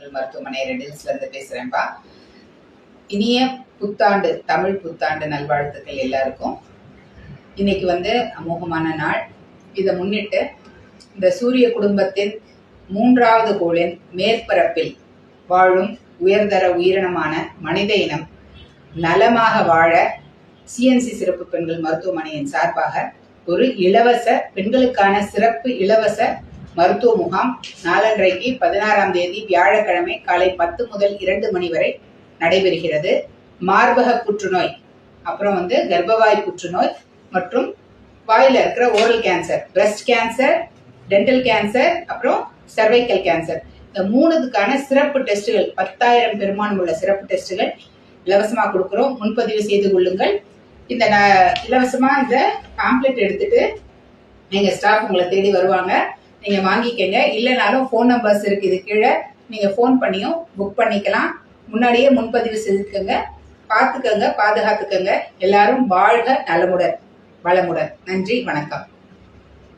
பெண்கள் மருத்துவமனை ரெடில்ஸ்ல இருந்து பேசுறேன்பா. இனிய புத்தாண்டு, தமிழ் புத்தாண்டு நல்வாழ்த்துக்கள் எல்லாருக்கும். இன்னைக்கு அமோகமான நாள். இதை முன்னிட்டு இந்த சூரிய குடும்பத்தின் 3வது கோளின் மேற்பரப்பில் வாழும் உயர்தர உயிரினமான மனித இனம் நலமாக வாழ சிஎன்சி சிறப்பு பெண்கள் மருத்துவமனையின் சார்பாக ஒரு இலவச பெண்களுக்கான சிறப்பு இலவச மருத்துவ முகாம் நாளன்றைக்கு 16ஆம் தேதி வியாழக்கிழமை காலை 10 முதல் 2 மணி வரை நடைபெறுகிறது. மார்பக புற்றுநோய், அப்புறம் கர்ப்பவாய் புற்றுநோய் மற்றும் வாயில இருக்கிற oral cancer, breast cancer, dental cancer, அப்புறம் சர்வைக்கல் கேன்சர், இந்த 3க்கான சிறப்பு டெஸ்டுகள் 10,000 பெருமானம் உள்ள சிறப்பு டெஸ்டுகள் இலவசமா கொடுக்கிறோம். முன்பதிவு செய்து கொள்ளுங்கள். இந்த இலவசமா இந்த பாம்ப்ளெட் எடுத்துட்டு நீங்க ஸ்டாஃப் உங்களை தேடி வருவாங்க, நீங்க வாங்கிக்கங்க. இல்லைனாலும் ஃபோன் நம்பர்ஸ் இருக்கு இது கீழே, நீங்க ஃபோன் பண்ணியும் புக் பண்ணிக்கலாம். முன்னாடியே முன்பதிவு செஞ்சுக்கோங்க. பார்த்துக்கங்க, பாதுகாத்துக்கங்க. எல்லாரும் வாழ்க நலமுடன் வளமுடன். நன்றி, வணக்கம்.